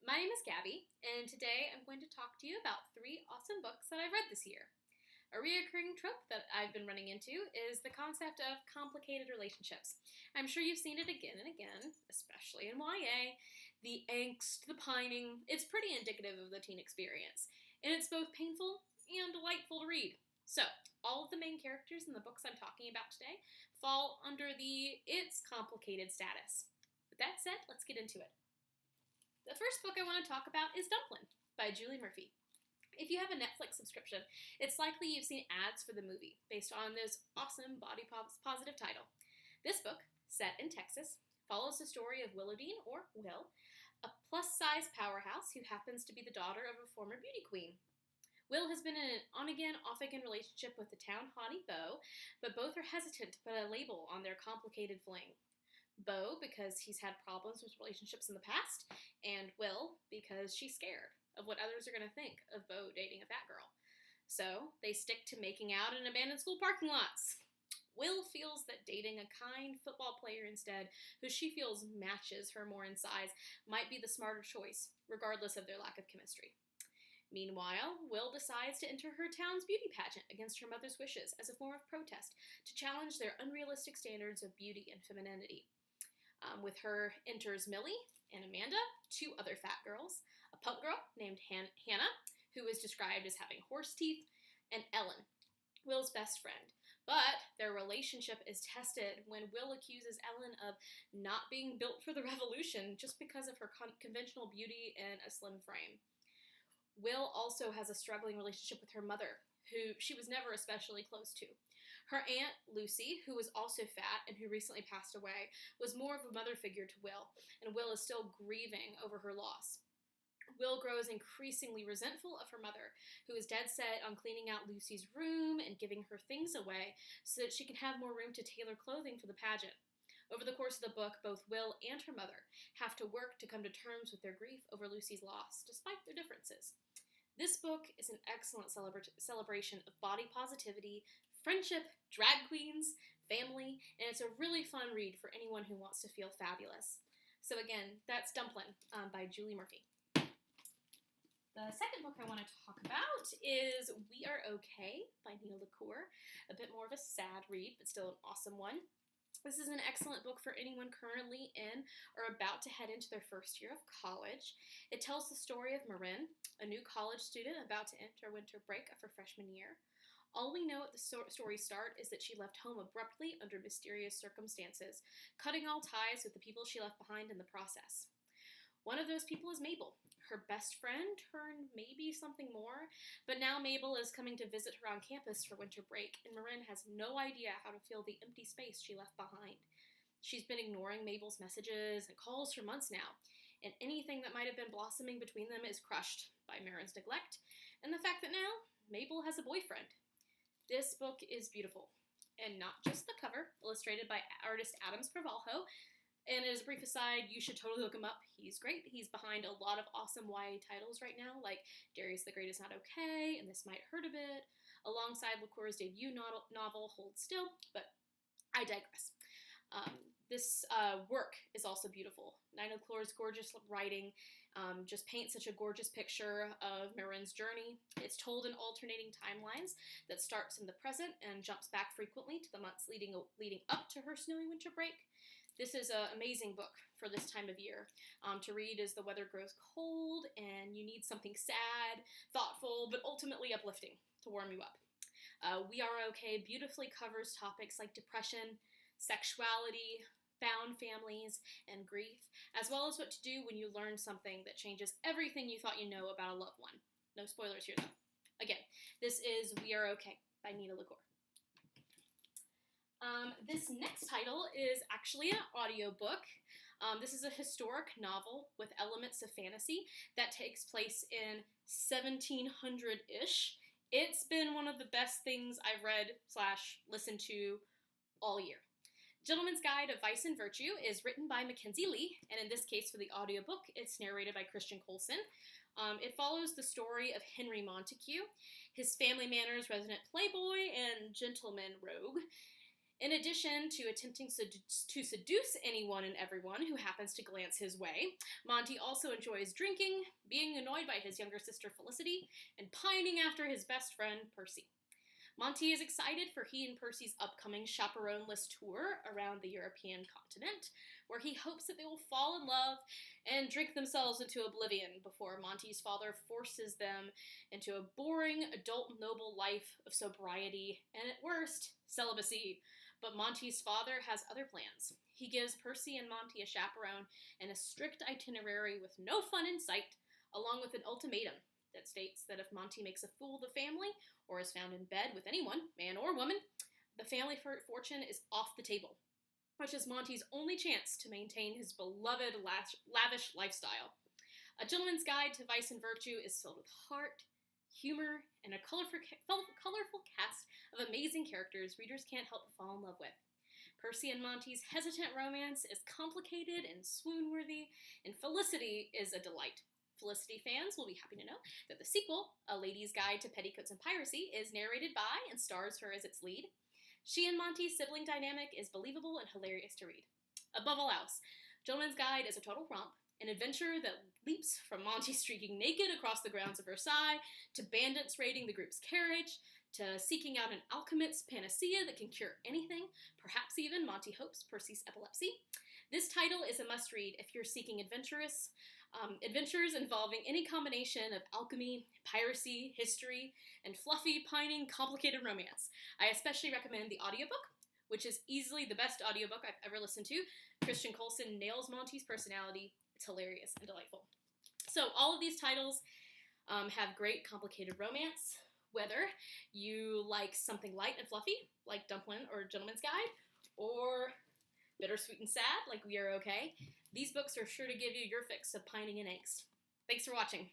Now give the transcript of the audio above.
My name is Gabby, and today I'm going to talk to you about 3 awesome books that I've read this year. A recurring trope that I've been running into is the concept of complicated relationships. I'm sure you've seen it again and again, especially in YA. The angst, the pining, it's pretty indicative of the teen experience, and it's both painful and delightful to read. So, all of the main characters in the books I'm talking about today fall under the "it's complicated" status. With that said, let's get into it. The first book I want to talk about is Dumplin' by Julie Murphy. If you have a Netflix subscription, it's likely you've seen ads for the movie based on this awesome body positive title. This book, set in Texas, follows the story of Willowdene, or Will, a plus-size powerhouse who happens to be the daughter of a former beauty queen. Will has been in an on-again, off-again relationship with the town hottie Beau, but both are hesitant to put a label on their complicated fling. Beau, because he's had problems with relationships in the past, and Will, because she's scared of what others are going to think of Beau dating a fat girl. So, they stick to making out in abandoned school parking lots. Will feels that dating a kind football player instead, who she feels matches her more in size, might be the smarter choice, regardless of their lack of chemistry. Meanwhile, Will decides to enter her town's beauty pageant against her mother's wishes as a form of protest to challenge their unrealistic standards of beauty and femininity. With her enters Millie and Amanda, 2 other fat girls, a punk girl named Hannah, who is described as having horse teeth, and Ellen, Will's best friend. But their relationship is tested when Will accuses Ellen of not being built for the revolution just because of her conventional beauty and a slim frame. Will also has a struggling relationship with her mother, who she was never especially close to. Her aunt, Lucy, who was also fat and who recently passed away, was more of a mother figure to Will, and Will is still grieving over her loss. Will grows increasingly resentful of her mother, who is dead set on cleaning out Lucy's room and giving her things away so that she can have more room to tailor clothing for the pageant. Over the course of the book, both Will and her mother have to work to come to terms with their grief over Lucy's loss, despite their differences. This book is an excellent celebration of body positivity, friendship, drag queens, family, and it's a really fun read for anyone who wants to feel fabulous. So again, that's Dumplin' by Julie Murphy. The second book I want to talk about is We Are Okay by Nina LaCour, a bit more of a sad read, but still an awesome one. This is an excellent book for anyone currently in or about to head into their first year of college. It tells the story of Marin, a new college student about to enter winter break of her freshman year. All we know at the story's start is that she left home abruptly under mysterious circumstances, cutting all ties with the people she left behind in the process. One of those people is Mabel, her best friend turned maybe something more, but now Mabel is coming to visit her on campus for winter break, and Marin has no idea how to fill the empty space she left behind. She's been ignoring Mabel's messages and calls for months now, and anything that might have been blossoming between them is crushed by Marin's neglect, and the fact that now Mabel has a boyfriend. This book is beautiful, and not just the cover, illustrated by artist Adams Carvalho. And as a brief aside, you should totally look him up. He's great. He's behind a lot of awesome YA titles right now, like Darius the Great is Not Okay, and This Might Hurt a Bit, alongside LaCour's debut novel, Hold Still, but I digress. This work is also beautiful. Nina LaCour's gorgeous writing just paints such a gorgeous picture of Marin's journey. It's told in alternating timelines that starts in the present and jumps back frequently to the months leading up to her snowy winter break. This is an amazing book for this time of year to read as the weather grows cold and you need something sad, thoughtful, but ultimately uplifting to warm you up. We Are Okay beautifully covers topics like depression, sexuality, found families, and grief, as well as what to do when you learn something that changes everything you thought you know about a loved one. No spoilers here, though. Again, this is We Are Okay by Nina LaCour. This next title is actually an audiobook. This is a historic novel with elements of fantasy that takes place in 1700-ish. It's been one of the best things I've read/listened to all year. Gentleman's Guide of Vice and Virtue is written by Mackenzie Lee, and in this case for the audiobook, it's narrated by Christian Colson. It follows the story of Henry Montague, his family manners resident playboy and gentleman rogue. In addition to attempting to seduce anyone and everyone who happens to glance his way, Monty also enjoys drinking, being annoyed by his younger sister Felicity, and pining after his best friend Percy. Monty is excited for he and Percy's upcoming chaperoneless tour around the European continent, where he hopes that they will fall in love and drink themselves into oblivion before Monty's father forces them into a boring, adult, noble life of sobriety and, at worst, celibacy. But Monty's father has other plans. He gives Percy and Monty a chaperone and a strict itinerary with no fun in sight, along with an ultimatum that states that if Monty makes a fool of the family or is found in bed with anyone, man or woman, the family fortune is off the table, which is Monty's only chance to maintain his beloved lavish lifestyle. A Gentleman's Guide to Vice and Virtue is filled with heart, humor, and a colorful cast of amazing characters readers can't help but fall in love with. Percy and Monty's hesitant romance is complicated and swoon-worthy, and Felicity is a delight. Felicity fans will be happy to know that the sequel, A Lady's Guide to Petticoats and Piracy, is narrated by and stars her as its lead. She and Monty's sibling dynamic is believable and hilarious to read. Above all else, Gentleman's Guide is a total romp, an adventure that leaps from Monty streaking naked across the grounds of Versailles, to bandits raiding the group's carriage, to seeking out an alchemist's panacea that can cure anything, perhaps even, Monty hopes, Percy's epilepsy. This title is a must-read if you're seeking adventures involving any combination of alchemy, piracy, history, and fluffy, pining, complicated romance. I especially recommend the audiobook, which is easily the best audiobook I've ever listened to. Christian Coulson nails Monty's personality. It's hilarious and delightful. So all of these titles have great, complicated romance, whether you like something light and fluffy, like Dumpling or Gentleman's Guide, or bittersweet and sad, like We Are Okay. These books are sure to give you your fix of pining and angst. Thanks for watching.